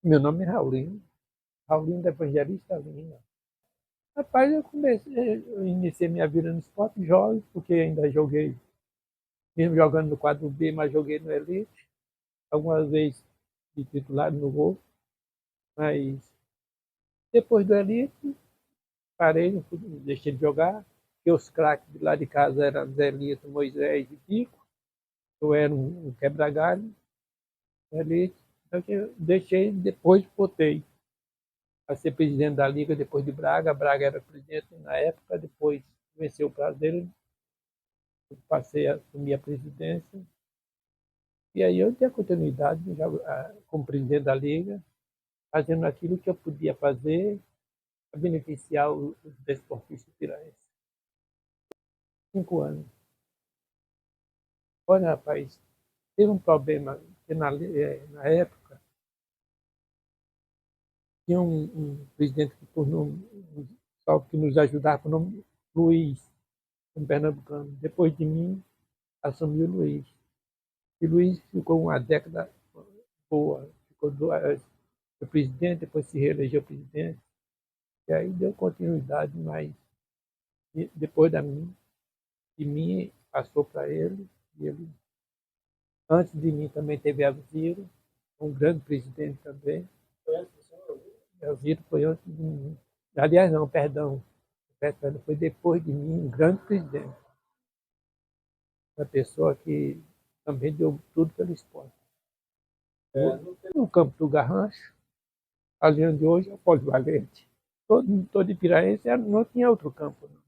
Meu nome é Raulino, Raulino da Evangelista Lima. Rapaz, eu iniciei minha vida no esporte jovem, porque ainda joguei, mesmo jogando no quadro B, mas joguei no Elite, algumas vezes de titular no gol, mas depois do Elite, parei, deixei de jogar, porque os craques de lá de casa eram Zé Lito, Moisés e Pico, eu era um quebra-galho, Elite, então eu deixei, depois voltei a ser presidente da Liga depois de Braga. Braga era presidente na época, depois venceu o Prazer, passei a assumir a presidência. E aí eu dei a continuidade já, como presidente da Liga, fazendo aquilo que eu podia fazer para beneficiar os desportistas piraenses. 5 anos. Olha, rapaz, teve um problema que na época tinha um presidente que tornou só que nos ajudava, com o nome Luiz, um pernambucano. Depois de mim, assumiu o Luiz. E Luiz ficou uma década boa, foi presidente, depois se reelegeu presidente, e aí deu continuidade, mas depois de mim passou para ele, e ele, antes de mim também teve Alziro, um grande presidente também. Alziro foi antes de mim. Aliás, não, perdão, foi depois de mim, um grande presidente. Uma pessoa que também deu tudo pelo esporte. No campo do Garrancho, ali onde hoje é o Polivalente. Todo Ipiraense não tinha outro campo, não.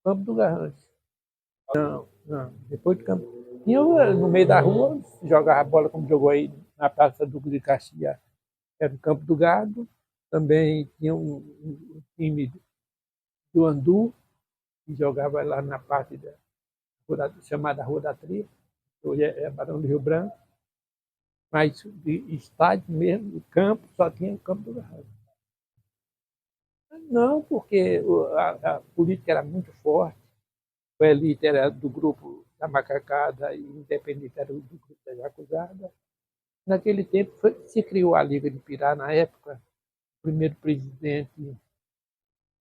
Campo do Garrancho. Não, não. Depois do campo. Tinha no meio da rua, jogava bola como jogou aí na Praça Duque de Caxias, era o Campo do Gado. Também tinha um time do Andu, que jogava lá na parte chamada Rua da Tria, hoje é Barão do Rio Branco. Mas de estádio mesmo, campo, só tinha o Campo do Gado. Não, porque a política era muito forte. O Elite era do grupo da Macacada e o Independente era do grupo da Jacuzada. Naquele tempo se criou a Liga de Pirá, na época. O primeiro presidente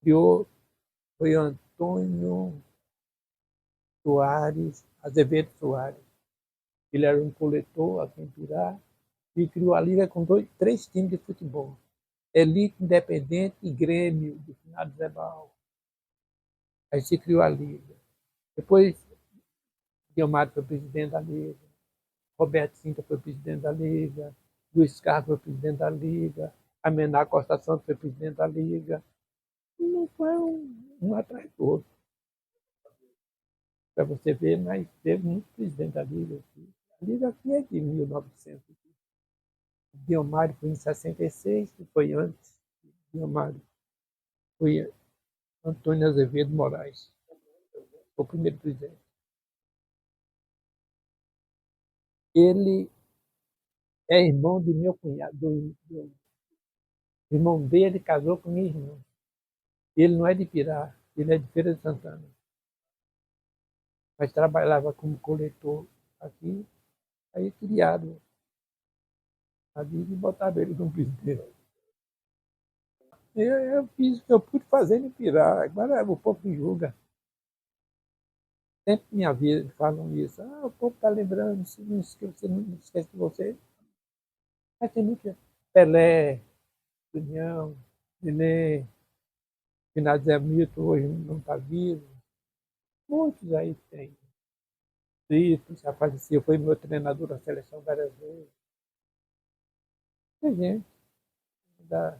criou foi Antônio Soares, Azevedo Soares. Ele era um coletor aqui em Pirá e criou a Liga com três times de futebol. Elite, Independente e Grêmio, do finado Zé Baal. Aí se criou a Liga. Depois, Guilmar foi presidente da Liga. Roberto Sintra foi presidente da Liga, Luiz Carlos foi presidente da Liga, Amená Costa Santos foi presidente da Liga. Não foi um atrás do outro, para você ver, mas teve muito presidente da Liga aqui. A Liga aqui é de 1900. Guilmar foi em 66, que foi antes. Guilmar foi Antônio Azevedo Moraes, o primeiro presidente. Ele é irmão de meu cunhado, do irmão dele casou com minha irmã. Ele não é de Pirá, ele é de Feira de Santana. Mas trabalhava como coletor aqui, aí criaram a vida e botaram ele como presidente. Eu fiz o que eu pude fazer em Pirá, agora o povo me julga. Sempre minha vida falam isso. Ah, o povo está lembrando, não esquece de você. Mas tem muito Pelé, União, Nenê, Finado Zé Milton, hoje não está vivo. Muitos aí tem. Brito, já faleceu, foi meu treinador da seleção várias vezes. Tem gente, ainda,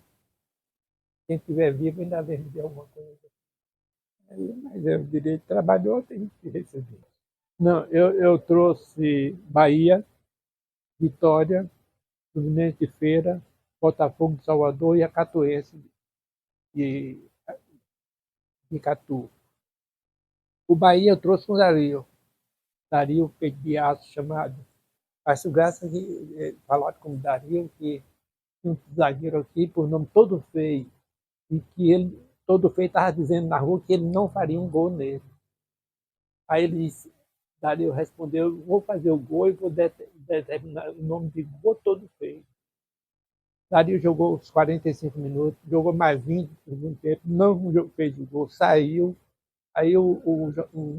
quem estiver vivo ainda lembra de alguma coisa. Mas é o direito trabalhou, tem que receber. Não, eu trouxe Bahia, Vitória, Fluminense de Feira, Botafogo de Salvador e a Catuense de, de Catu. O Bahia eu trouxe com o Dario. Dario fez de aço chamado. Acho graça de falar com o Dario, que tinha um zagueiro aqui, por nome todo feio, e que ele, todo feio, estava dizendo na rua que ele não faria um gol nele. Aí ele disse, Dario respondeu, vou fazer o gol e vou determinar o nome de gol todo feio. Dario jogou os 45 minutos, jogou mais 20 no segundo tempo, não fez o gol, saiu. Aí o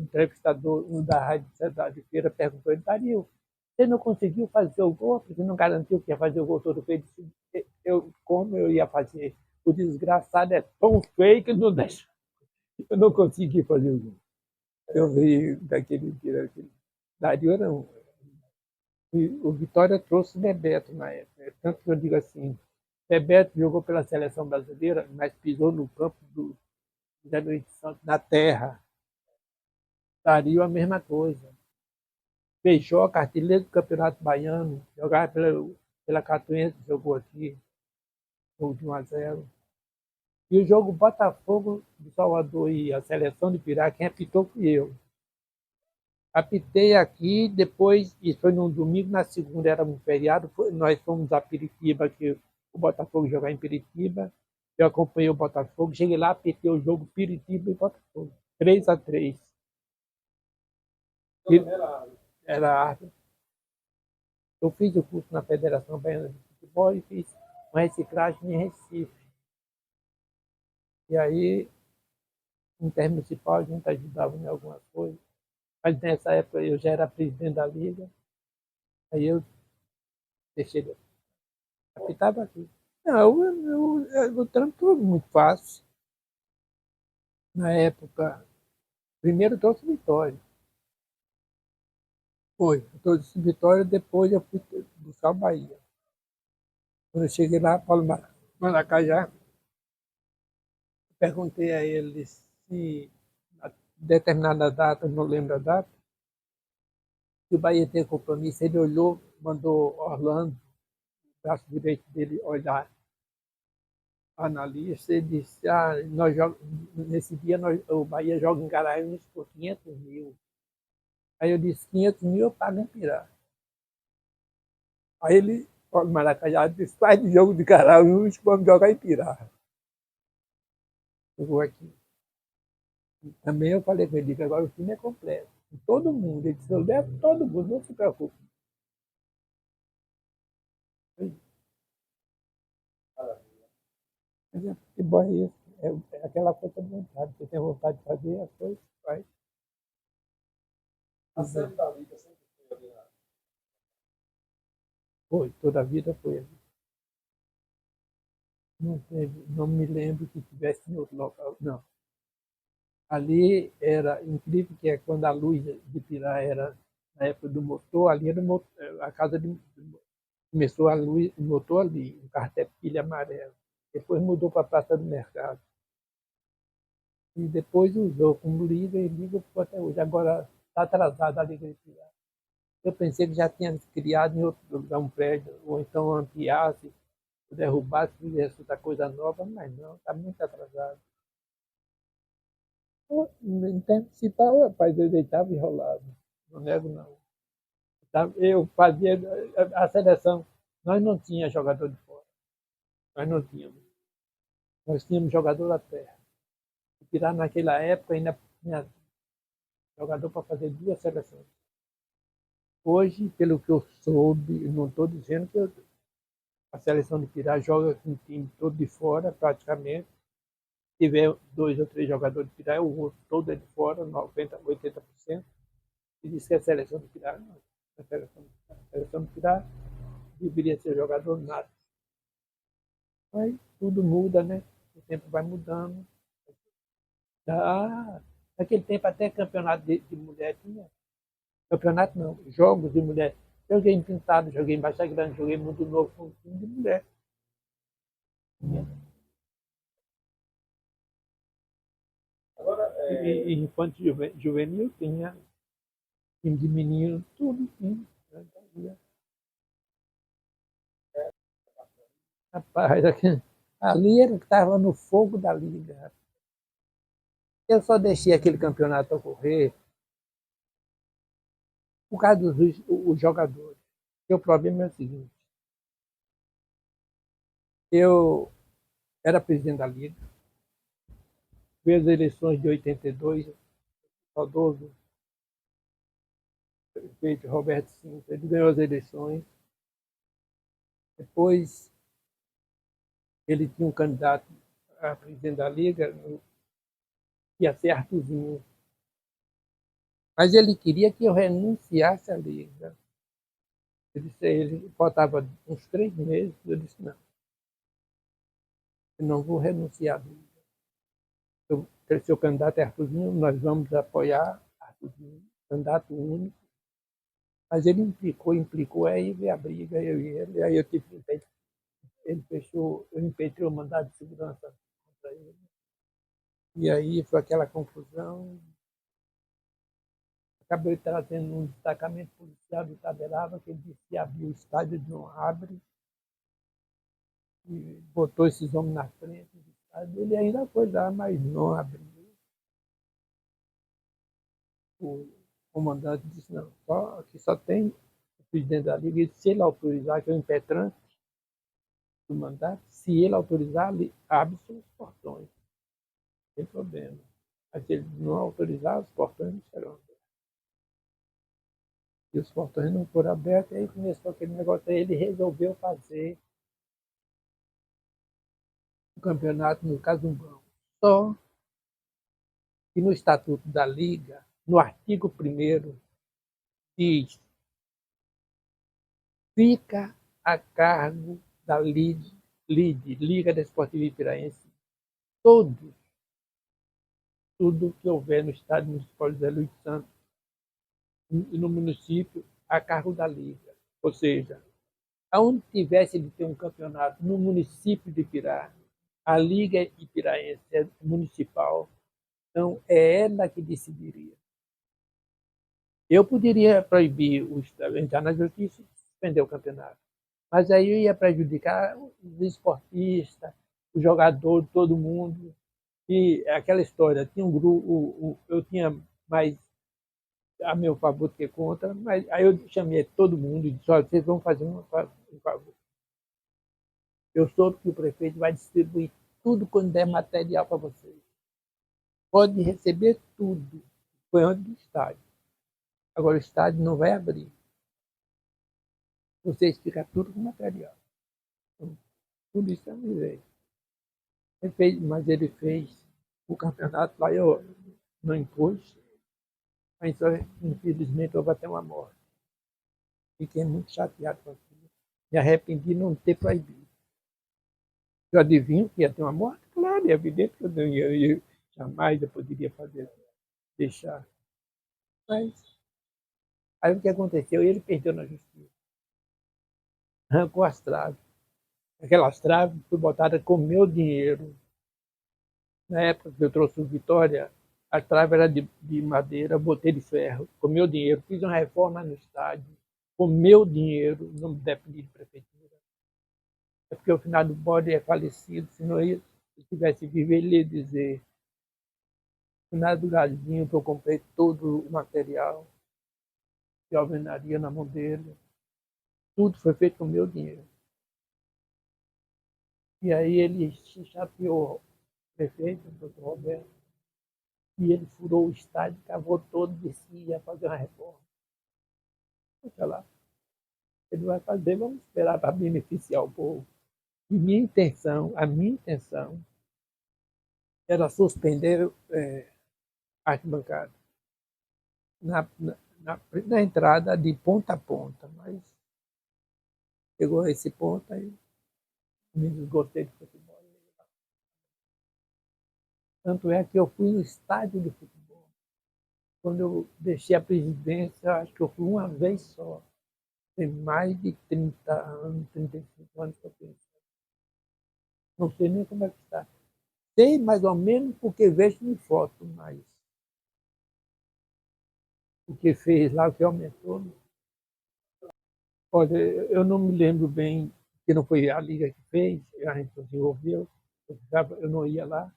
entrevistador da Rádio Cidade de Feira perguntou ele, Dario, você não conseguiu fazer o gol? Porque não garantiu que ia fazer o gol todo feito. Como eu ia fazer? O desgraçado é tão feio que não deixa. Eu não consegui fazer o gol. Eu vi daquele dia. Dario era um. O Vitória trouxe o Bebeto na época. Tanto que eu digo assim, Bebeto jogou pela seleção brasileira, mas pisou no campo do Zé Luiz Santos, na terra. Dario a mesma coisa. Beijoca, artilheiro do Campeonato Baiano, jogava pela Catuense, jogou aqui, jogo de 1-0. E o jogo Botafogo de Salvador e a seleção de Pirá, quem apitou fui eu. Apitei aqui, depois, isso foi num domingo, na segunda era um feriado, nós fomos a Piritiba, que o Botafogo jogava em Piritiba, eu acompanhei o Botafogo, cheguei lá, apitei o jogo Piritiba e Botafogo, 3-3. Era árbitro. Eu fiz o curso na Federação Baiana de Futebol e fiz uma reciclagem em Recife. E aí, intermunicipal, a gente ajudava em algumas coisas. Mas nessa época eu já era presidente da Liga, aí eu deixei de apitar aqui. Não, o trampo foi muito fácil. Na época, primeiro trouxe Vitória. Foi, eu trouxe Vitória, depois eu fui buscar o Bahia. Quando eu cheguei lá, Paulo Maracajá, perguntei a ele se a determinada data, não lembro a data, se o Bahia tem compromisso. Ele olhou, mandou Orlando, o braço direito dele, olhar analista, e disse, nesse dia o Bahia joga em Garanhuns por 500 mil. Aí eu disse, 500 mil eu pago em Pirá. Aí ele, o Maracajá, disse, faz de jogo de Garanhuns, vamos jogar em Pirá. Jogou aqui. Também eu falei com ele, que agora o time é completo. Todo mundo. Ele disse, eu levo todo mundo, não se preocupe. Mas é futebol é isso. É aquela força de vontade. Você tem vontade de fazer as coisas, faz. A série da Liga sempre foi ali na... Foi, toda a vida foi ali. Não, teve, não me lembro que tivesse em outro local, não. Ali era incrível, que é quando a luz de Pirá era na época do motor, ali era a casa de. Começou a luz, o motor ali, um cartepilha amarelo. Depois mudou para a Praça do Mercado. E depois usou como liga e liga até hoje. Agora está atrasada a liga de Pirá. Eu pensei que já tinha criado em outro lugar um prédio, ou então ampliasse, derrubasse, fizesse outra coisa nova, mas não, está muito atrasado. Em tempo principal, rapaz, eu deitava e rolava. Não nego, não. Eu fazia a seleção. Nós não tínhamos jogador de fora. Nós não tínhamos. Nós tínhamos jogador da terra. E tirar naquela época ainda tinha jogador para fazer duas seleções. Hoje, pelo que eu soube, não estou dizendo que a seleção de Pirá joga com o time todo de fora, praticamente. Se tiver dois ou três jogadores de Pirá, o outro todo é de fora, 90%, 80%. E diz que a seleção de Pirá, não. A seleção de Pirá deveria ser jogador nato. Mas tudo muda, né? O tempo vai mudando. Ah, naquele tempo até campeonato de mulher tinha. Campeonato não, jogos de mulher. Joguei em Pintado, joguei em Baixa Grande, joguei muito novo com time de mulher. Agora, e infantil juvenil tinha, time de menino, tudo tinha. Rapaz, ali ele estava no fogo da liga. Eu só deixei aquele campeonato ocorrer por causa dos jogadores. E o problema é o seguinte: eu era presidente da Liga, vi as eleições de 82, o saudoso prefeito Roberto Sintra, ele ganhou as eleições. Depois ele tinha um candidato a presidente da Liga, que ia ser Arthurzinho. Mas ele queria que eu renunciasse à Liga. Ele faltava uns 3 meses. Eu disse: não, eu não vou renunciar à Liga. Seu candidato é Arthurzinho, nós vamos apoiar Arthurzinho, candidato único. Mas ele implicou, aí veio a briga, eu e ele, aí eu tive que impedir. Ele fechou, eu impetrei o mandado de segurança contra ele. E aí foi aquela confusão. Acabei trazendo um destacamento policial de Itaberaba, que ele disse que abriu o estádio, não abre, e botou esses homens na frente do estádio. Ele ainda foi lá, mas não abriu. O comandante disse: não, aqui só tem o presidente da Liga, e se ele autorizar, que é o impetrante do mandato, se ele autorizar, abre-se os portões, sem problema. Mas se ele não autorizar, os portões não serão abertos. E os portões não foram abertos, aí começou aquele negócio, aí ele resolveu fazer o campeonato no Casumbão. Só que no Estatuto da Liga, no artigo 1º, diz: fica a cargo da Liga Desportiva Ipiraense, todos, tudo que houver no Estado Municipal de Zé Luiz Santos e no município, a cargo da Liga. Ou seja, aonde tivesse de ter um campeonato no município de Ipirá, a Liga Ipiraense é municipal, então é ela que decidiria. Eu poderia proibir entrar na justiça e suspender o campeonato, mas aí eu ia prejudicar os esportistas, os jogadores, todo mundo. E aquela história, tinha um grupo, eu tinha mais a meu favor do que contra, mas aí eu chamei todo mundo e disse: olha, vocês vão fazer um favor. Eu soube que o prefeito vai distribuir tudo quando der material para vocês. Pode receber tudo. Foi antes do estádio. Agora o estádio não vai abrir. Vocês ficam tudo com material. Então, tudo isso é miséria. Mas ele fez o campeonato lá, eu não impus, mas infelizmente houve até uma morte. Fiquei muito chateado com aquilo. Me arrependi de não ter proibido. Eu adivinho que ia ter uma morte? Claro, é evidente que eu jamais eu poderia fazer, deixar. Mas aí o que aconteceu? Ele perdeu na justiça. Arrancou as traves. Aquelas traves foram botadas com meu dinheiro. Na época que eu trouxe o Vitória, a trave era de madeira, botei de ferro, com meu dinheiro. Fiz uma reforma no estádio, com meu dinheiro, não depende de prefeitura. É porque o finado Bode é falecido, senão se eu tivesse vivo, ele ia dizer: o finado Galinho, que eu comprei todo o material de alvenaria na mão dele, tudo foi feito com meu dinheiro. E aí ele se chateou, o prefeito, o doutor Roberto, e ele furou o estádio, cavou todo, disse que ia fazer uma reforma. Deixa lá, ele vai fazer, vamos esperar para beneficiar o povo. E a minha intenção era suspender a arquibancada na entrada de ponta a ponta, mas chegou a esse ponto aí, me desgostei de futebol. Tanto é que eu fui no estádio de futebol. Quando eu deixei a presidência, acho que eu fui uma vez só. Tem mais de 30 anos, 35 anos que eu penso. Não sei nem como é que está. Sei mais ou menos porque vejo em foto, mas o que fez lá, o que aumentou. Olha, eu não me lembro bem, que não foi a Liga que fez, a gente desenvolveu, eu não ia lá.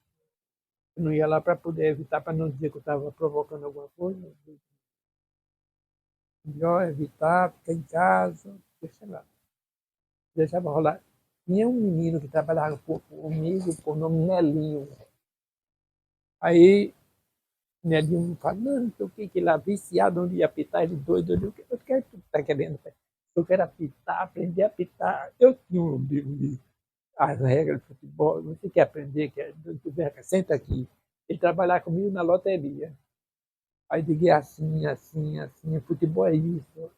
Eu não ia lá para poder evitar, para não dizer que eu estava provocando alguma coisa. Melhor evitar, ficar em casa, sei lá. Deixava rolar. Tinha um menino que trabalhava comigo, por nome Nelinho. Aí Nelinho me falou: não, não sei o que lá, viciado, onde ia apitar, ele doido. Eu digo: o que é que tu está querendo? Eu quero apitar, aprender a apitar. Eu tinha um livro. as regras de futebol. Você quer aprender? Senta aqui. Ele trabalhar comigo na loteria. Aí digo, é assim, assim, assim, futebol é isso.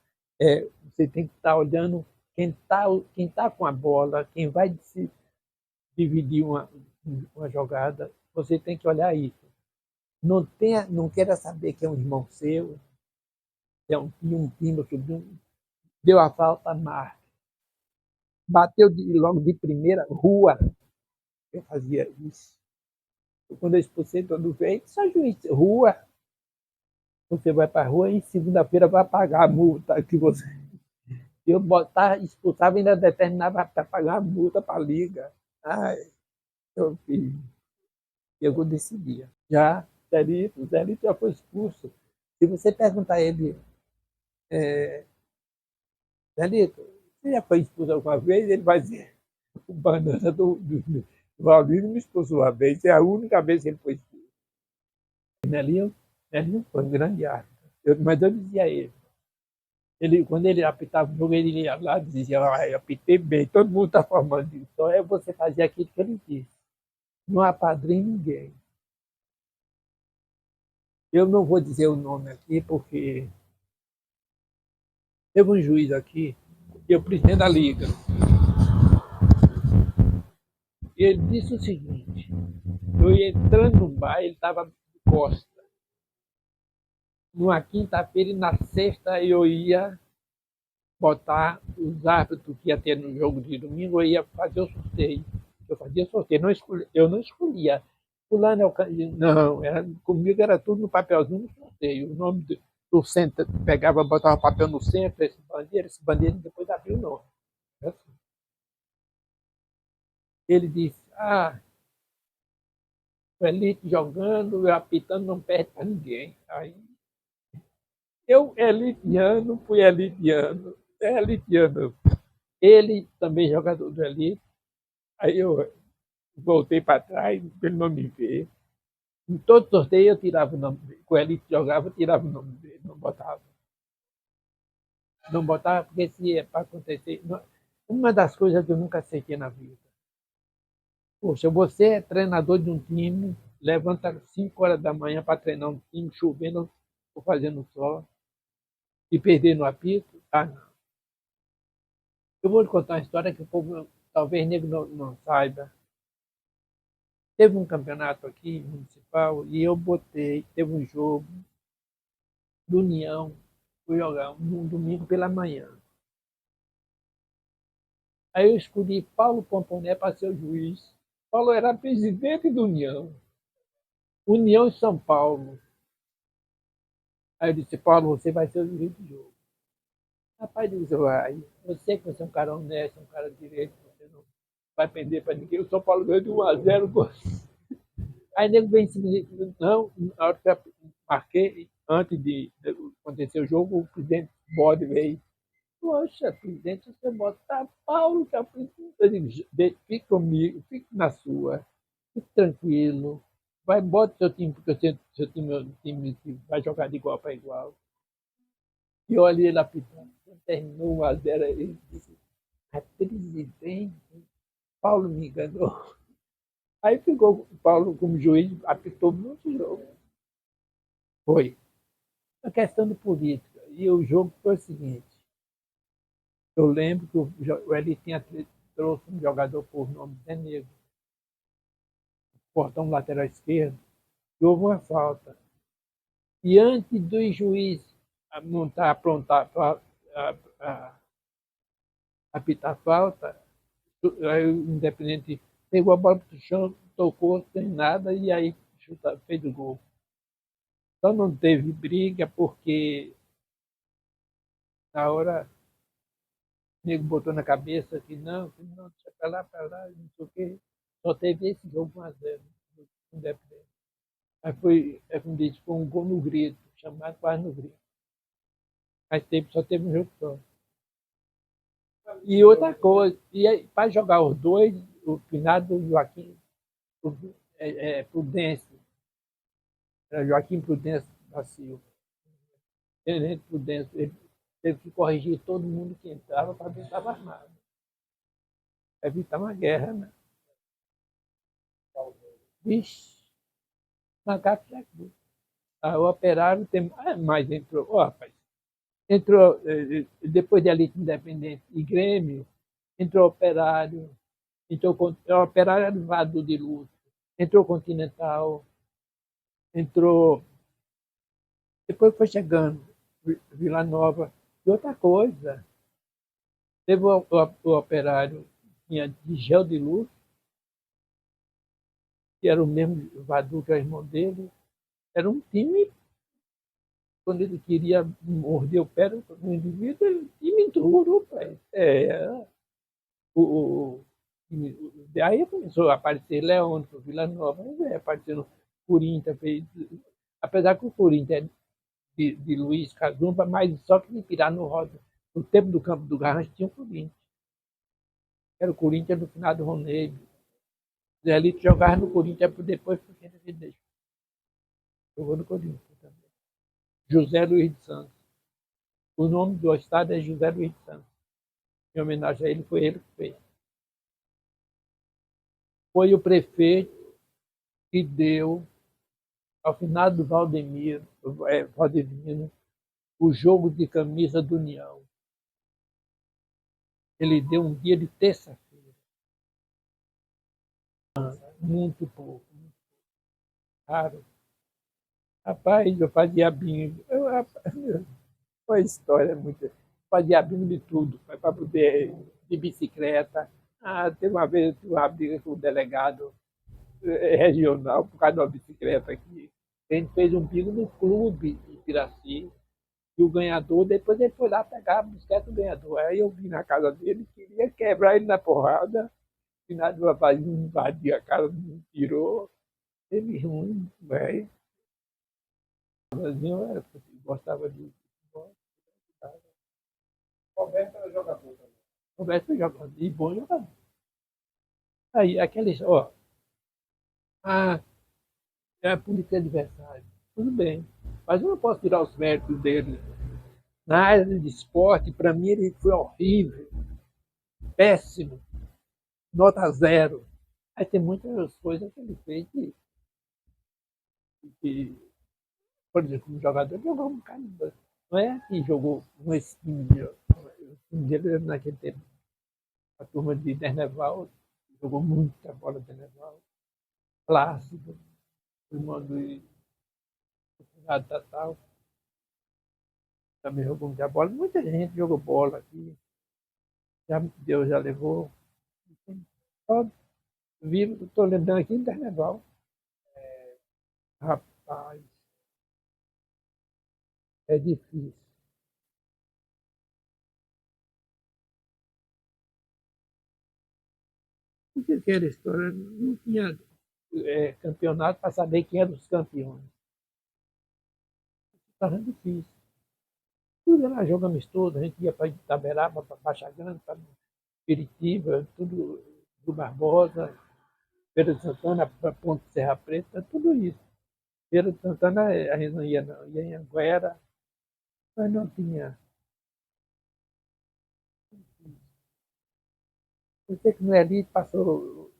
Você tem que estar olhando quem tá com a bola, quem vai se dividir uma jogada, você tem que olhar isso. Não queira saber que é um irmão seu, é um primo, sobrinho, deu a falta, marca. Bateu logo de primeira, rua. Eu fazia isso. Quando eu expulsei todo vez, só juiz, rua. Você vai para a rua e segunda-feira vai pagar a multa que você. Eu expulsava e ainda determinava para pagar a multa para a liga. Ai, eu fiz. Eu decidia. Já, Zelito já foi expulso. Se você perguntar a ele, Zelito, você já foi expulso alguma vez? Ele vai dizer, o banana do Valdir me expulsou uma vez, é a única vez que ele foi expulso. Nelinho foi um grande árbitro. Mas eu dizia a ele, quando ele apitava o jogo, ele ia lá e dizia, eu apitei bem, todo mundo está formando isso. Só é você fazer aquilo que ele disse. Não apadrinhe ninguém. Eu não vou dizer o nome aqui, porque teve um juiz aqui, que é o presidente da Liga, e ele disse o seguinte, eu ia entrando no bar, ele estava de costa. Numa quinta-feira e na sexta eu ia botar os árbitros que ia ter no jogo de domingo, eu ia fazer o sorteio. Eu fazia sorteio, eu não escolhia. Fulano é o não, comigo era tudo no papelzinho no sorteio. O nome do centro, pegava, botava o papel no centro, esse bandeira, depois abria o nome. Ele disse, o Elite jogando, eu apitando, não perde para ninguém. Aí eu, elitiano, fui elitiano, elitiano. Ele também jogador do Elite. Aí eu voltei para trás, para ele não me ver. Em todo sorteio eu tirava o nome dele. Com ele jogava, eu tirava o nome dele, não botava. Não botava porque se é para acontecer. Uma das coisas que eu nunca aceitei na vida. Poxa, você é treinador de um time, levanta às 5 horas da manhã para treinar um time, chovendo ou fazendo sol, e perder no apito? Ah, não. Eu vou lhe contar uma história que o povo talvez nego não saiba. Teve um campeonato aqui, municipal, e eu botei, teve um jogo do União, fui jogar um domingo pela manhã. Aí eu escolhi Paulo Pomponé para ser o juiz. Paulo era presidente do União. União em São Paulo. Aí eu disse, Paulo, você vai ser o juiz do jogo. Rapaz, disse, vai. Você que você é um cara honesto, um cara direito, você não vai perder para ninguém. O São Paulo ganhou de 1-0. Aí nego vem em cima de mim, não, na hora que eu marquei, antes de acontecer o jogo, o presidente Bode veio. Poxa, presidente, você bota Paulo, que é o presidente. Eu digo, fique comigo, fique na sua, fique tranquilo. Vai, bota seu time, porque seu time vai jogar de igual para igual. E olha ele apitando. Terminou 1-0, ele disse, é presidente, Paulo me enganou. Aí ficou o Paulo como juiz, apitou muito jogo. Foi. A questão de política. E o jogo foi o seguinte. Eu lembro que ele trouxe um jogador por nome Zé Negro, portão lateral esquerdo, e houve uma falta. E antes do juiz montar, aprontar para apitar a falta, aí o Independente pegou a bola para o chão, tocou sem nada e aí fez o gol. Só não teve briga porque na hora o nego botou na cabeça que não, deixa para lá, não sei o quê. Só teve esse jogo 1-0 do Independente. Aí foi, como disse, foi um gol no grito, chamado quase no grito. Mas só teve um jogo só. E outra coisa, para jogar os dois, o finado Joaquim Prudêncio, era Joaquim Prudêncio da Silva, Tenente Prudêncio, ele teve que corrigir todo mundo que entrava para ver se estava armado. evitar uma guerra, né? Vixe, macaco já viu. O Operário tem mais entrou. Ó, rapaz, entrou, depois de Elite Independente e Grêmio, entrou Operário, entrou o Operário era Vado de Luz, entrou Continental, entrou. Depois foi chegando Vila Nova. E outra coisa, teve o Operário, tinha Digel de Luz, que era o mesmo Vadu que é o irmão dele. Era um time, quando ele queria morder o pé do indivíduo, ele time duro, pai. O, aí começou a aparecer Leão, Vila Nova, aparecendo Corinthians, fez, apesar que o Corinthians é de Luiz Casumba, mas só que de tirar no roda. No tempo do campo do Garrancho tinha o Corinthians. Era o Corinthians do final do Ronei. Zé Lito jogava no Corinthians depois porque ele deixou. Jogou no Corinthians também. José Luiz de Santos. O nome do estado é José Luiz de Santos. Em homenagem a ele, foi ele que fez. Foi o prefeito que deu, ao final do Valdemiro, o jogo de camisa do União. Ele deu um dia de terça-feira. Muito pouco. Raro. Rapaz, eu fazia bingo. Foi história muito. Fazia bingo de tudo, para poder de bicicleta. Teve uma vez uma briga com o delegado regional por causa de uma bicicleta aqui. A gente fez um bingo no clube de Piraci. E o ganhador, depois ele foi lá pegar a bicicleta do ganhador. Aí eu vim na casa dele, queria quebrar ele na porrada. Final do rapaz invadiu a casa, me tirou. Ele ruim, velho. Eu gostava de futebol. Roberto era jogador também. Roberto foi jogador, e bom jogador. Aí, aqueles, ó, ah, é a política adversário. Tudo bem. Mas eu não posso tirar os méritos dele. Na área de esporte, para mim, ele foi horrível, péssimo, nota zero. Aí tem muitas coisas que ele fez que por exemplo, como jogador, ele jogou um bocado. Não é que jogou com esse time o time dele naquele tempo. A turma de Derneval jogou muita bola de Derneval. Plácido, irmão do Tatal, também jogou muita bola. Muita gente jogou bola aqui. Já, Deus já levou. Só vivo, estou lembrando aqui em Derneval. Rapaz, é difícil. Porque aquela história não tinha campeonato para saber quem eram os campeões. Estava difícil. Tudo era jogo amistoso, a gente ia para Itaberaba, para Baixa Grande, para Piritiba, tudo do Barbosa, Feira de Santana, para Ponte Serra Preta, tudo isso. Feira de Santana a gente não ia, não, ia em Anguera, mas não tinha. Eu sei que no Eli passou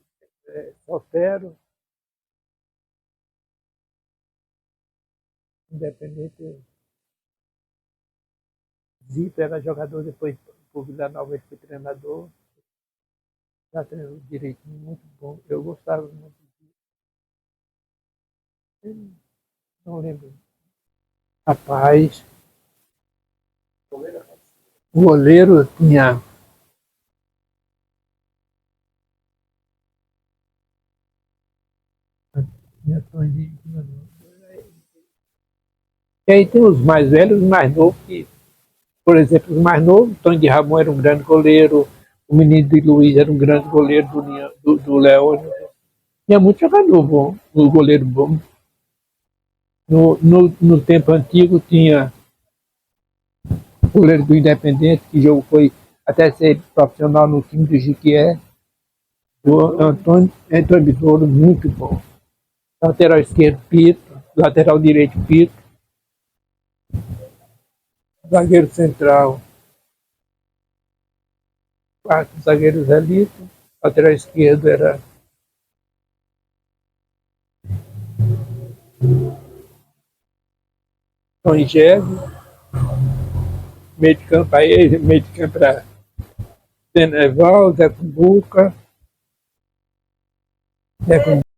Soltero, Independente. Zito era jogador, depois por Vila Nova ele foi treinador. Já treinou direitinho, muito bom. Eu gostava muito dele. Não lembro. Rapaz, o goleiro tinha Tony de. E aí tem os mais velhos e os mais novos, que, por exemplo, os mais novos, Tony de Ramon era um grande goleiro, o menino de Luiz era um grande goleiro do Leônio. Tinha muito jogador bom, um goleiro bom. No tempo antigo tinha o goleiro do Independente, que jogo foi até ser profissional no time do Jiquié, o Antônio Besouro, muito bom. Lateral esquerdo, Pito, lateral direito, Pito, zagueiro central, quarto zagueiro Zelito, Lateral esquerdo era Rangel, meio de campo era Teneval, Zé Cumbuca,